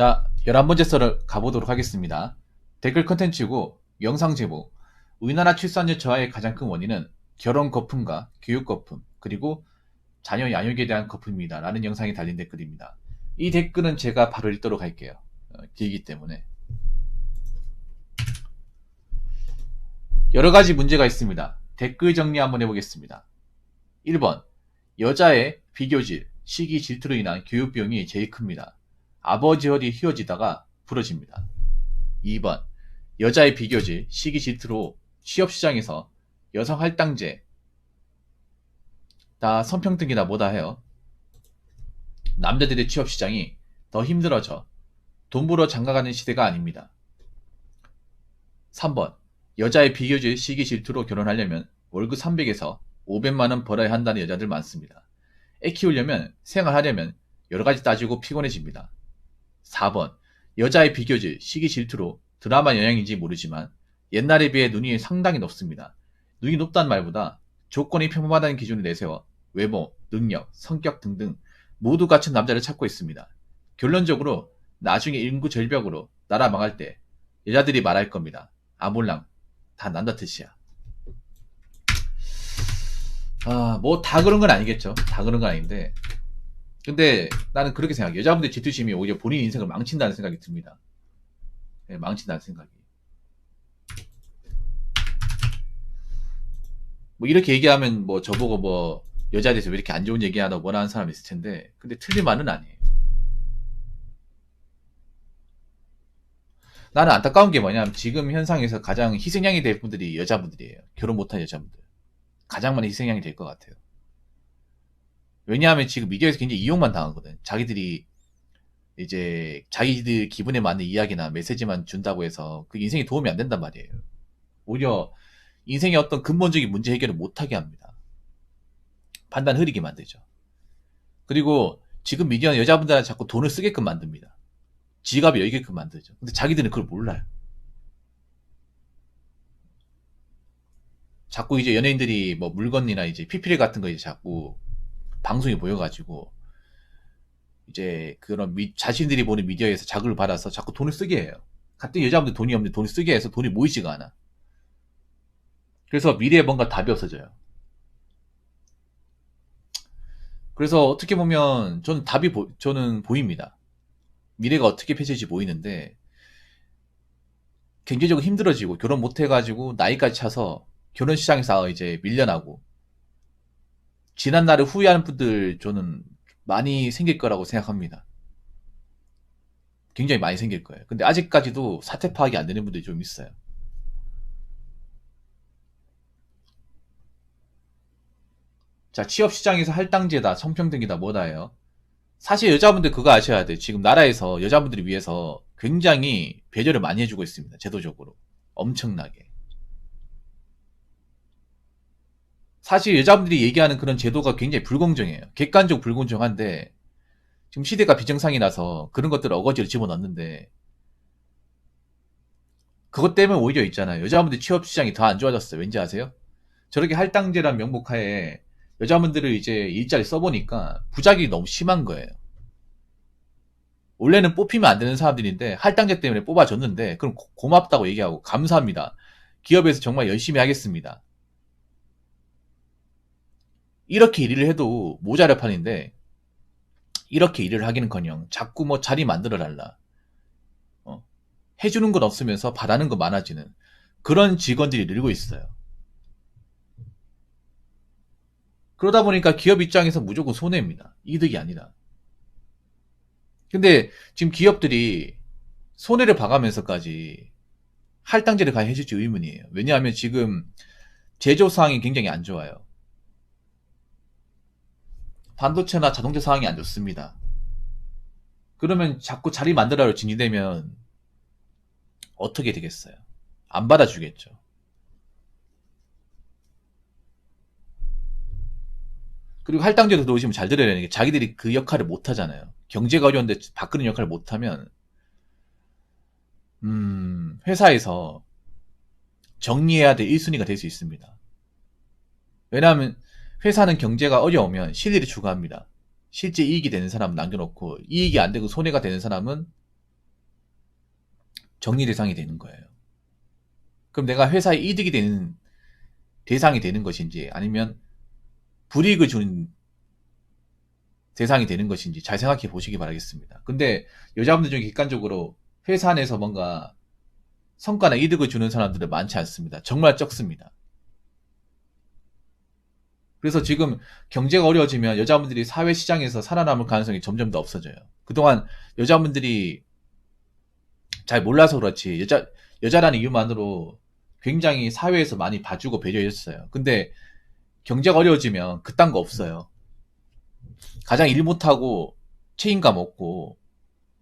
자, 11번째 썰을 가보도록 하겠습니다. 댓글 컨텐츠고 영상 제보. 우리나라 출산율 저하의 가장 큰 원인은 결혼 거품과 교육 거품, 그리고 자녀 양육에 대한 거품입니다. 라는 영상이 달린 댓글입니다. 이 댓글은 제가 바로 읽도록 할게요. 길기 때문에. 여러 가지 문제가 있습니다. 댓글 정리 한번 해보겠습니다. 1번. 여자의 비교질, 시기 질투로 인한 교육비용이 제일 큽니다. 아버지 허리 휘어지다가 부러집니다. 2번. 여자의 비교질, 시기 질투로 취업시장에서 여성 할당제, 다 성평등이다 뭐다 해요. 남자들의 취업시장이 더 힘들어져 돈 벌어 장가가는 시대가 아닙니다. 3번. 여자의 비교질, 시기 질투로 결혼하려면 월급 300에서 500만원 벌어야 한다는 여자들 많습니다. 애 키우려면, 생활하려면 여러가지 따지고 피곤해집니다. 4번. 여자의 비교질, 시기 질투로 드라마 영향인지 모르지만 옛날에 비해 눈이 상당히 높습니다. 눈이 높다는 말보다 조건이 평범하다는 기준을 내세워 외모, 능력, 성격 등등 모두 갖춘 남자를 찾고 있습니다. 결론적으로 나중에 인구 절벽으로 나라 망할 때 여자들이 말할 겁니다. 아몰랑 다 난다 뜻이야. 뭐 다 그런 건 아니겠죠. 다 그런 건 아닌데, 근데 나는 그렇게 생각해. 여자분들의 질투심이 오히려 본인 인생을 망친다는 생각이 듭니다. 네, 망친다는 생각이. 뭐 이렇게 얘기하면 뭐 저보고 뭐 여자에 대해서 왜 이렇게 안 좋은 얘기하다 원하는 사람이 있을 텐데, 근데 틀린 말은 아니에요. 나는 안타까운 게 뭐냐면 지금 현상에서 가장 희생양이 될 분들이 여자분들이에요. 결혼 못한 여자분들. 가장 많이 희생양이 될 것 같아요. 왜냐하면 지금 미디어에서 굉장히 이용만 당하거든. 자기들이 이제 자기들 기분에 맞는 이야기나 메시지만 준다고 해서 그 인생에 도움이 안 된단 말이에요. 오히려 인생의 어떤 근본적인 문제 해결을 못하게 합니다. 판단 흐리게 만들죠. 그리고 지금 미디어는 여자분들한테 자꾸 돈을 쓰게끔 만듭니다. 지갑이 열게끔 만들죠. 근데 자기들은 그걸 몰라요. 자꾸 이제 연예인들이 뭐 물건이나 이제 PPL 같은 거 이제 자꾸 방송에 보여가지고 이제 그런 자신들이 보는 미디어에서 자극을 받아서 자꾸 돈을 쓰게 해요. 같은 여자분들 돈이 없는데 돈을 쓰게 해서 돈이 모이지가 않아. 그래서 미래에 뭔가 답이 없어져요. 그래서 어떻게 보면 저는 저는 보입니다. 미래가 어떻게 펼쳐질지 보이는데, 경제적으로 힘들어지고 결혼 못 해가지고 나이까지 차서 결혼 시장에서 이제 밀려나고 지난 날을 후회하는 분들 저는 많이 생길 거라고 생각합니다. 굉장히 많이 생길 거예요. 근데 아직까지도 사태 파악이 안 되는 분들이 좀 있어요. 자, 취업 시장에서 할당제다, 성평등이다, 뭐다 해요. 사실 여자분들 그거 아셔야 돼요. 지금 나라에서 여자분들을 위해서 굉장히 배려를 많이 해주고 있습니다. 제도적으로. 엄청나게. 사실 여자분들이 얘기하는 그런 제도가 굉장히 불공정해요. 객관적으로 불공정한데 지금 시대가 비정상이라서 그런 것들을 어거지로 집어넣는데, 그것 때문에 오히려 있잖아요. 여자분들 취업시장이 더 안 좋아졌어요. 왠지 아세요? 저렇게 할당제란 명목하에 여자분들을 이제 일자리 써보니까 부작용이 너무 심한 거예요. 원래는 뽑히면 안 되는 사람들인데 할당제 때문에 뽑아줬는데 그럼 고맙다고 얘기하고 감사합니다. 기업에서 정말 열심히 하겠습니다. 이렇게 일을 해도 모자랄 판인데 이렇게 일을 하기는커녕 자꾸 뭐 자리 만들어 달라. 해주는 건 없으면서 바라는 거 많아지는 그런 직원들이 늘고 있어요. 그러다 보니까 기업 입장에서 무조건 손해입니다. 이득이 아니라. 근데 지금 기업들이 손해를 봐가면서까지 할당제를 가야 해줄지 의문이에요. 왜냐하면 지금 제조 상황이 굉장히 안 좋아요. 반도체나 자동차 상황이 안 좋습니다. 그러면 자꾸 자리 만들어로 진입되면 어떻게 되겠어요? 안 받아주겠죠. 그리고 할당제도 들어오시면 잘 들어야 되는 게 자기들이 그 역할을 못 하잖아요. 경제가 어려운데 바꾸는 역할을 못 하면 회사에서 정리해야 될 1순위가 될 수 있습니다. 왜냐하면 회사는 경제가 어려우면 실리를 추구합니다. 실제 이익이 되는 사람은 남겨놓고 이익이 안 되고 손해가 되는 사람은 정리 대상이 되는 거예요. 그럼 내가 회사에 이득이 되는 대상이 되는 것인지 아니면 불이익을 주는 대상이 되는 것인지 잘 생각해 보시기 바라겠습니다. 근데 여자분들 중에 객관적으로 회사 안에서 뭔가 성과나 이득을 주는 사람들은 많지 않습니다. 정말 적습니다. 그래서 지금 경제가 어려워지면 여자분들이 사회시장에서 살아남을 가능성이 점점 더 없어져요. 그동안 여자분들이 잘 몰라서 그렇지 여자라는 이유만으로 굉장히 사회에서 많이 봐주고 배려해줬어요. 근데 경제가 어려워지면 그딴 거 없어요. 가장 일 못하고 책임감 없고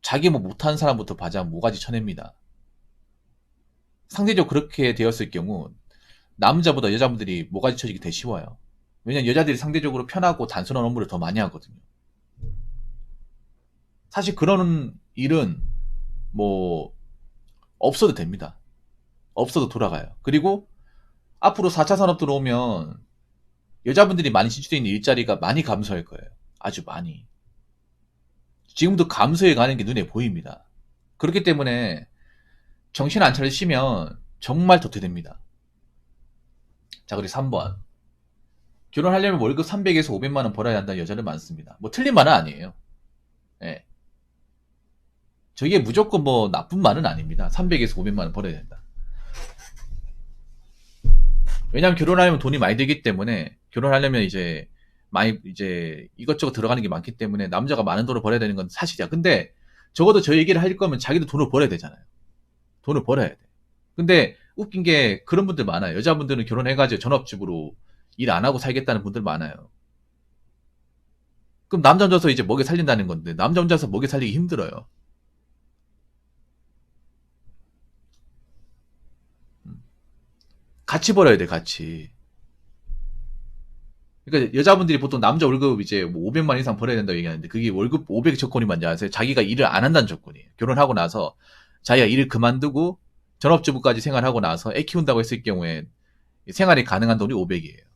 자기 뭐 못하는 사람부터 봐자 모가지 쳐냅니다. 상대적으로 그렇게 되었을 경우 남자보다 여자분들이 모가지 쳐지기 더 쉬워요. 왜냐면 여자들이 상대적으로 편하고 단순한 업무를 더 많이 하거든요. 사실 그런 일은 뭐 없어도 됩니다. 없어도 돌아가요. 그리고 앞으로 4차 산업 들어오면 여자분들이 많이 진출되어 있는 일자리가 많이 감소할 거예요. 아주 많이. 지금도 감소해 가는 게 눈에 보입니다. 그렇기 때문에 정신 안 차리시면 정말 도태됩니다. 자, 그리고 3번. 결혼하려면 월급 300에서 500만원 벌어야 한다는 여자는 많습니다. 뭐 틀린 말은 아니에요. 예. 저게 무조건 뭐 나쁜 말은 아닙니다. 300에서 500만원 벌어야 된다. 왜냐면 결혼하려면 돈이 많이 들기 때문에 결혼하려면 이제 많이 이제 이것저것 들어가는 게 많기 때문에 남자가 많은 돈을 벌어야 되는 건 사실이야. 근데 적어도 저 얘기를 할 거면 자기도 돈을 벌어야 되잖아요. 돈을 벌어야 돼. 근데 웃긴 게 그런 분들 많아요. 여자분들은 결혼해가지고 전업주부로 일 안 하고 살겠다는 분들 많아요. 그럼 남자 혼자서 이제 먹여 살린다는 건데 남자 혼자서 먹여 살리기 힘들어요. 같이 벌어야 돼, 같이. 그러니까 여자분들이 보통 남자 월급 이제 뭐 500만 이상 벌어야 된다고 얘기하는데 그게 월급 500 조건이 뭔지 아세요? 자기가 일을 안 한다는 조건이에요. 결혼하고 나서 자기가 일을 그만두고 전업주부까지 생활하고 나서 애 키운다고 했을 경우에 생활이 가능한 돈이 500이에요.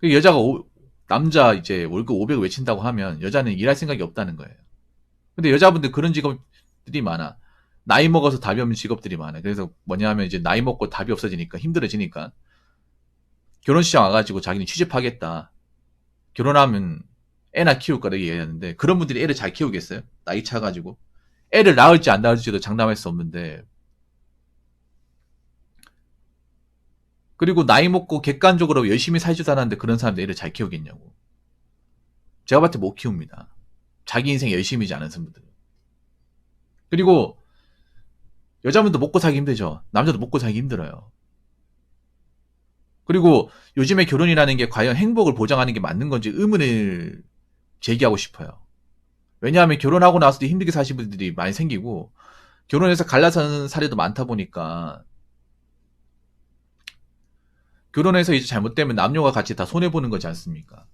여자가 남자 이제 월급 500 외친다고 하면 여자는 일할 생각이 없다는 거예요. 근데 여자분들 그런 직업들이 많아. 나이 먹어서 답이 없는 직업들이 많아. 그래서 뭐냐 하면 이제 나이 먹고 답이 없어지니까 힘들어지니까 결혼시장 와가지고 자기는 취직하겠다. 결혼하면 애나 키울 거라 얘기하는데 그런 분들이 애를 잘 키우겠어요? 나이 차가지고. 애를 낳을지 안 낳을지도 장담할 수 없는데 그리고 나이 먹고 객관적으로 열심히 살지도 않았는데 그런 사람들 애를 잘 키우겠냐고. 제가 봤을 때 못 키웁니다. 자기 인생 열심히지 않은 분들. 그리고 여자분도 먹고 살기 힘들죠. 남자도 먹고 살기 힘들어요. 그리고 요즘에 결혼이라는 게 과연 행복을 보장하는 게 맞는 건지 의문을 제기하고 싶어요. 왜냐하면 결혼하고 나서도 힘들게 사시는 분들이 많이 생기고 결혼해서 갈라서는 사례도 많다 보니까 결혼해서 이제 잘못되면 남녀가 같이 다 손해보는 거지 않습니까?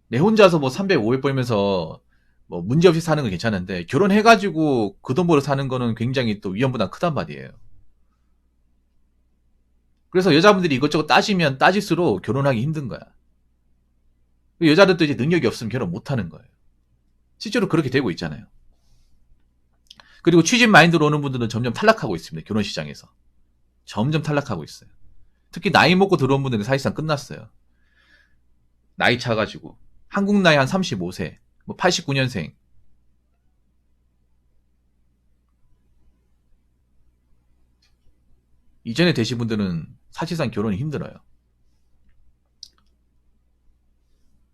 내 혼자서 뭐 300, 500 벌면서 뭐 문제없이 사는 건 괜찮은데 결혼해가지고 그 돈 벌어 사는 거는 굉장히 또 위험보다 크단 말이에요. 그래서 여자분들이 이것저것 따지면 따질수록 결혼하기 힘든 거야. 여자들도 이제 능력이 없으면 결혼 못 하는 거예요. 실제로 그렇게 되고 있잖아요. 그리고 취직 마인드로 오는 분들은 점점 탈락하고 있습니다. 결혼 시장에서. 점점 탈락하고 있어요. 특히 나이 먹고 들어온 분들은 사실상 끝났어요. 나이 차가지고. 한국 나이 한 35세, 뭐 89년생. 이전에 되신 분들은 사실상 결혼이 힘들어요.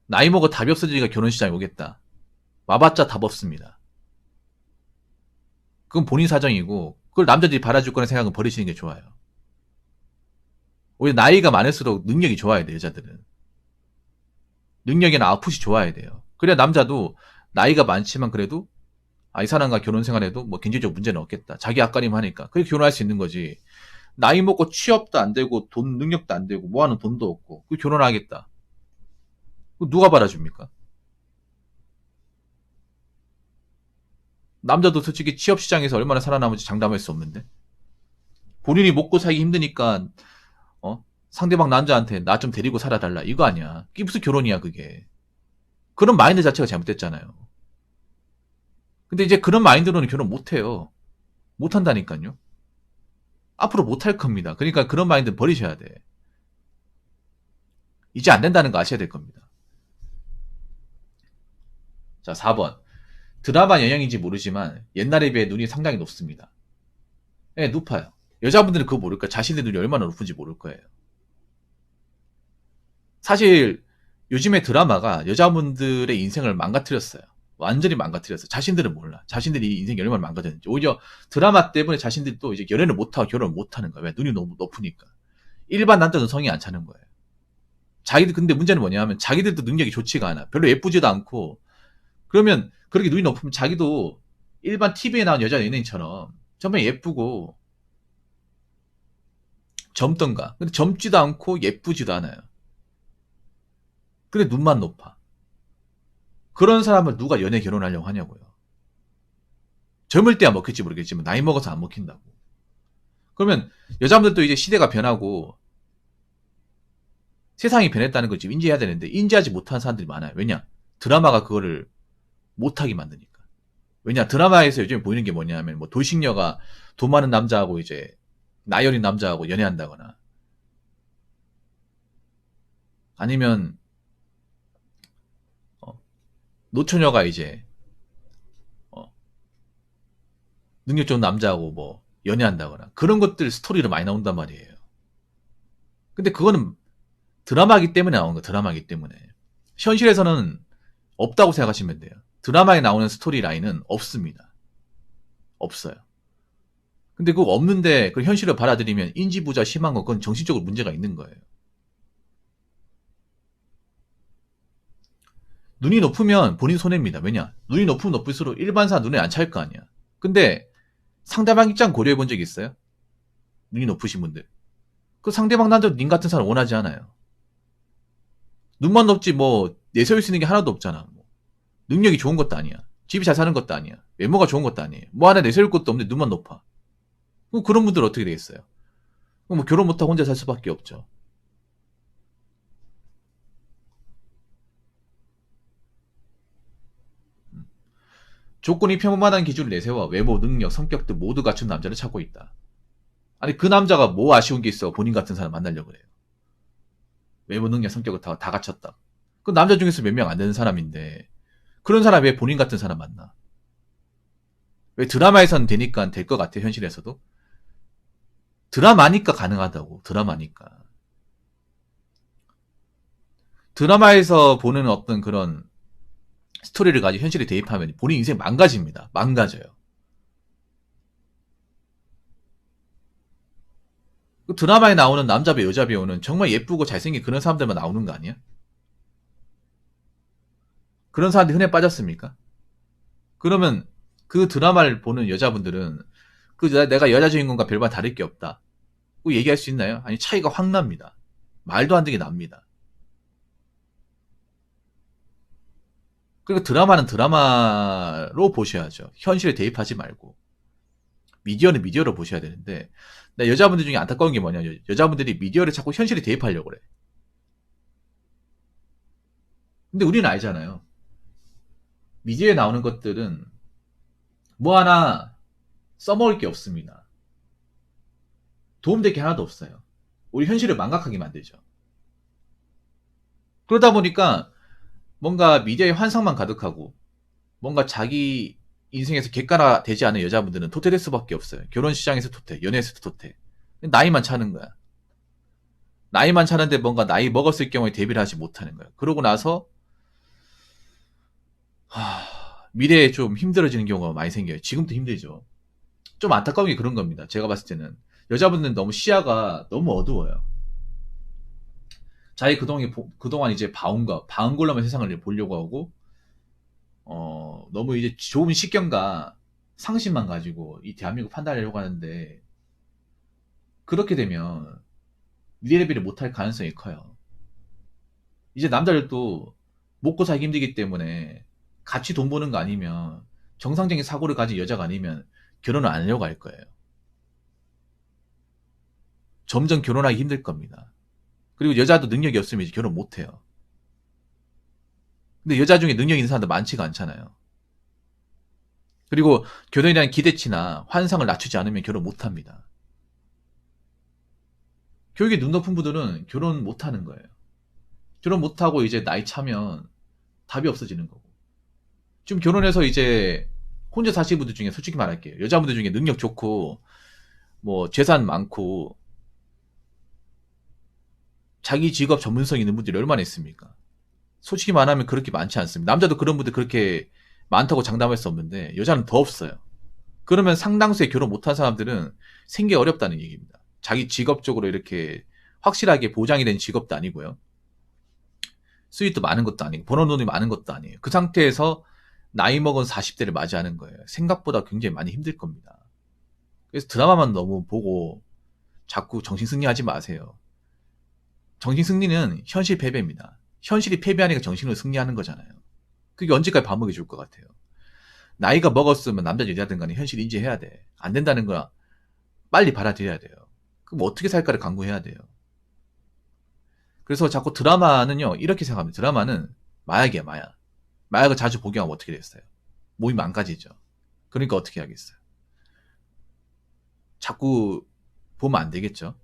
나이 먹어 답이 없어지니까 결혼 시장에 오겠다. 와봤자 답 없습니다. 그건 본인 사정이고 그걸 남자들이 바라줄 거라는 생각은 버리시는 게 좋아요. 오히려 나이가 많을수록 능력이 좋아야 돼요. 여자들은. 능력이나 아웃풋이 좋아야 돼요. 그래야 남자도 나이가 많지만 그래도 이 사람과 결혼 생활에도 뭐 경제적 문제는 없겠다. 자기 앞가림 하니까. 그렇게 결혼할 수 있는 거지. 나이 먹고 취업도 안 되고 돈 능력도 안 되고 뭐하는 돈도 없고 그 결혼하겠다. 누가 받아줍니까? 남자도 솔직히 취업 시장에서 얼마나 살아남을지 장담할 수 없는데 본인이 먹고 살기 힘드니까 상대방 남자한테 나 좀 데리고 살아달라 이거 아니야. 이게 무슨 결혼이야 그게. 그런 마인드 자체가 잘못됐잖아요. 근데 이제 그런 마인드로는 결혼 못해요. 못한다니까요. 앞으로 못할 겁니다. 그러니까 그런 마인드 버리셔야 돼. 이제 안 된다는 거 아셔야 될 겁니다. 자, 4번. 드라마 영향인지 모르지만 옛날에 비해 눈이 상당히 높습니다. 네, 높아요. 여자분들은 그거 모를 거예요. 자신의 눈이 얼마나 높은지 모를 거예요. 사실 요즘에 드라마가 여자분들의 인생을 망가뜨렸어요. 완전히 망가뜨렸어요. 자신들은 몰라. 자신들이 인생이 얼마나 망가졌는지. 오히려 드라마 때문에 자신들이 또 이제 연애를 못하고 결혼을 못하는 거예요. 왜? 눈이 너무 높으니까. 일반 남자는 성이 안 차는 거예요. 자기들, 근데 문제는 뭐냐 하면 자기들도 능력이 좋지가 않아. 별로 예쁘지도 않고. 그러면 그렇게 눈이 높으면 자기도 일반 TV에 나온 여자 연예인처럼 정말 예쁘고 젊던가. 근데 젊지도 않고 예쁘지도 않아요. 근데 눈만 높아. 그런 사람을 누가 연애 결혼하려고 하냐고요. 젊을 때야 먹힐지 모르겠지만 나이 먹어서 안 먹힌다고. 그러면 여자분들도 이제 시대가 변하고 세상이 변했다는 걸 지금 인지해야 되는데 인지하지 못하는 사람들이 많아요. 왜냐? 드라마가 그거를 못하게 만드니까. 왜냐? 드라마에서 요즘 보이는 게 뭐냐면 뭐 돌싱녀가 돈 많은 남자하고 이제 나이 어린 남자하고 연애한다거나 아니면 노처녀가 이제 능력 좋은 남자하고 뭐 연애한다거나 그런 것들 스토리로 많이 나온단 말이에요. 근데 그거는 드라마기 때문에 나오는 거예요. 드라마기 때문에. 현실에서는 없다고 생각하시면 돼요. 드라마에 나오는 스토리 라인은 없습니다. 없어요. 근데 그거 없는데 그 현실을 받아들이면 인지 부자 심한 건 그건 정신적으로 문제가 있는 거예요. 눈이 높으면 본인 손해입니다. 왜냐? 눈이 높으면 높을수록 일반사 눈에 안 찰 거 아니야. 근데 상대방 입장 고려해 본 적 있어요? 눈이 높으신 분들. 그 상대방 남자 님 같은 사람 원하지 않아요. 눈만 높지 뭐 내세울 수 있는 게 하나도 없잖아. 뭐. 능력이 좋은 것도 아니야. 집이 잘 사는 것도 아니야. 외모가 좋은 것도 아니에요. 뭐 하나 내세울 것도 없는데 눈만 높아. 그럼 그런 분들 어떻게 되겠어요? 뭐 결혼 못하고 혼자 살 수밖에 없죠. 조건이 평범하다는 기준을 내세워 외모, 능력, 성격 등 모두 갖춘 남자를 찾고 있다. 아니 그 남자가 뭐 아쉬운 게 있어 본인 같은 사람 만나려고 그래요. 외모, 능력, 성격을 다 갖췄다. 그 남자 중에서 몇 명 안 되는 사람인데 그런 사람 왜 본인 같은 사람 만나? 왜 드라마에서는 되니까 될 것 같아 현실에서도? 드라마니까 가능하다고. 드라마니까. 드라마에서 보는 어떤 그런 스토리를 가지고 현실에 대입하면 본인 인생 망가집니다. 망가져요. 그 드라마에 나오는 남자 배우, 여자 배우는 정말 예쁘고 잘생긴 그런 사람들만 나오는 거 아니야? 그런 사람들이 흔해 빠졌습니까? 그러면 그 드라마를 보는 여자분들은 내가 여자 주인공과 별반 다를 게 없다. 그 얘기할 수 있나요? 아니 차이가 확 납니다. 말도 안 되게 납니다. 그리고 드라마는 드라마로 보셔야죠. 현실에 대입하지 말고. 미디어는 미디어로 보셔야 되는데 여자분들 중에 안타까운 게 뭐냐 여자분들이 미디어를 자꾸 현실에 대입하려고 그래. 근데 우리는 알잖아요. 미디어에 나오는 것들은 뭐 하나 써먹을 게 없습니다. 도움될 게 하나도 없어요. 우리 현실을 망각하게 만들죠. 그러다 보니까 뭔가 미디어의 환상만 가득하고 뭔가 자기 인생에서 객관화 되지 않은 여자분들은 도태될 수밖에 없어요. 결혼 시장에서 도태, 연애에서도 도태. 나이만 차는 거야. 나이만 차는데 뭔가 나이 먹었을 경우에 대비를 하지 못하는 거야. 그러고 나서 미래에 좀 힘들어지는 경우가 많이 생겨요. 지금도 힘들죠. 좀 안타까운 게 그런 겁니다. 제가 봤을 때는 여자분들은 너무 시야가 너무 어두워요. 자기 그동안 이제 봐온 걸로만 세상을 보려고 하고 너무 이제 좋은 식견과 상식만 가지고 이 대한민국 판단하려고 하는데 그렇게 되면 미래대비를 못할 가능성이 커요. 이제 남자들도 먹고 살기 힘들기 때문에 같이 돈 버는 거 아니면 정상적인 사고를 가진 여자가 아니면 결혼을 안 하려고 할 거예요. 점점 결혼하기 힘들 겁니다. 그리고 여자도 능력이 없으면 이제 결혼 못 해요. 근데 여자 중에 능력 있는 사람도 많지가 않잖아요. 그리고 결혼에 대한 기대치나 환상을 낮추지 않으면 결혼 못합니다. 교육에 눈 높은 분들은 결혼 못하는 거예요. 결혼 못하고 이제 나이 차면 답이 없어지는 거고. 지금 결혼해서 이제 혼자 사시는 분들 중에 솔직히 말할게요. 여자분들 중에 능력 좋고 뭐 재산 많고 자기 직업 전문성 있는 분들이 얼마나 있습니까? 솔직히 말하면 그렇게 많지 않습니다. 남자도 그런 분들 그렇게 많다고 장담할 수 없는데 여자는 더 없어요. 그러면 상당수의 결혼 못한 사람들은 생계 어렵다는 얘기입니다. 자기 직업적으로 이렇게 확실하게 보장이 된 직업도 아니고요. 수입도 많은 것도 아니고 버는 돈이 많은 것도 아니에요. 그 상태에서 나이 먹은 40대를 맞이하는 거예요. 생각보다 굉장히 많이 힘들 겁니다. 그래서 드라마만 너무 보고 자꾸 정신승리하지 마세요. 정신승리는 현실 패배입니다. 현실이 패배하니까 정신으로 승리하는 거잖아요. 그게 언제까지 밥 먹여줄 것 같아요. 나이가 먹었으면 남자 여자든 간에 현실 인지해야 돼. 안 된다는 거야. 빨리 받아들여야 돼요. 그럼 어떻게 살까를 강구해야 돼요. 그래서 자꾸 드라마는요, 이렇게 생각합니다. 드라마는 마약이야, 마약. 마약을 자주 복용하면 어떻게 됐어요? 몸이 망가지죠. 그러니까 어떻게 하겠어요? 자꾸 보면 안 되겠죠.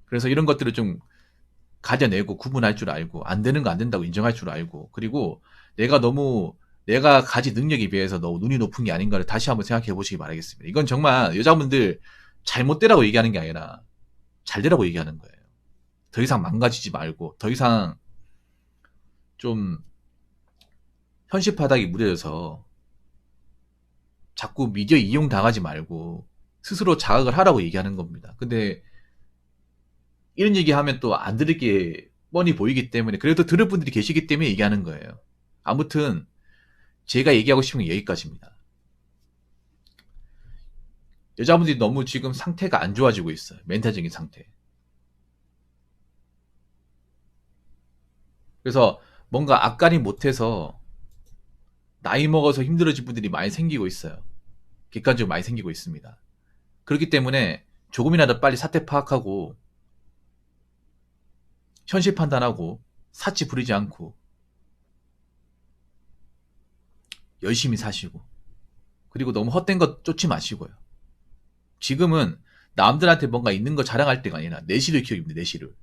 그래서 이런 것들을 좀 가져내고 구분할 줄 알고 안 되는 거 안 된다고 인정할 줄 알고 그리고 내가 가진 능력에 비해서 너무 눈이 높은 게 아닌가를 다시 한번 생각해 보시기 바라겠습니다. 이건 정말 여자분들 잘못되라고 얘기하는 게 아니라 잘되라고 얘기하는 거예요. 더 이상 망가지지 말고 더 이상 좀 현실 바닥이 무뎌져서 자꾸 미디어 이용 당하지 말고 스스로 자각을 하라고 얘기하는 겁니다. 근데 이런 얘기하면 또 안 들을 게 뻔히 보이기 때문에 그래도 들을 분들이 계시기 때문에 얘기하는 거예요. 아무튼 제가 얘기하고 싶은 게 여기까지입니다. 여자분들이 너무 지금 상태가 안 좋아지고 있어요. 멘탈적인 상태. 그래서 뭔가 앞가림 못해서 나이 먹어서 힘들어진 분들이 많이 생기고 있어요. 객관적으로 많이 생기고 있습니다. 그렇기 때문에 조금이라도 빨리 사태 파악하고 현실 판단하고 사치 부리지 않고 열심히 사시고 그리고 너무 헛된 것 쫓지 마시고요. 지금은 남들한테 뭔가 있는 거 자랑할 때가 아니라 내실을 키우기입니다. 내실을.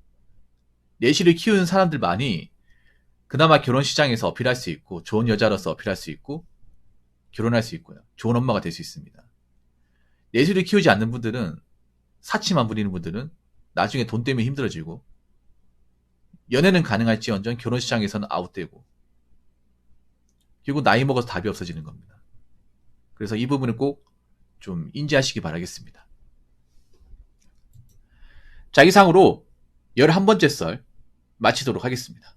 내실을 키우는 사람들만이 그나마 결혼 시장에서 어필할 수 있고 좋은 여자로서 어필할 수 있고 결혼할 수 있고요. 좋은 엄마가 될 수 있습니다. 내실을 키우지 않는 분들은 사치만 부리는 분들은 나중에 돈 때문에 힘들어지고 연애는 가능할지언정 결혼 시장에서는 아웃되고 결국 나이 먹어서 답이 없어지는 겁니다. 그래서 이 부분을 꼭 좀 인지하시기 바라겠습니다. 자, 이상으로 11번째 썰 마치도록 하겠습니다.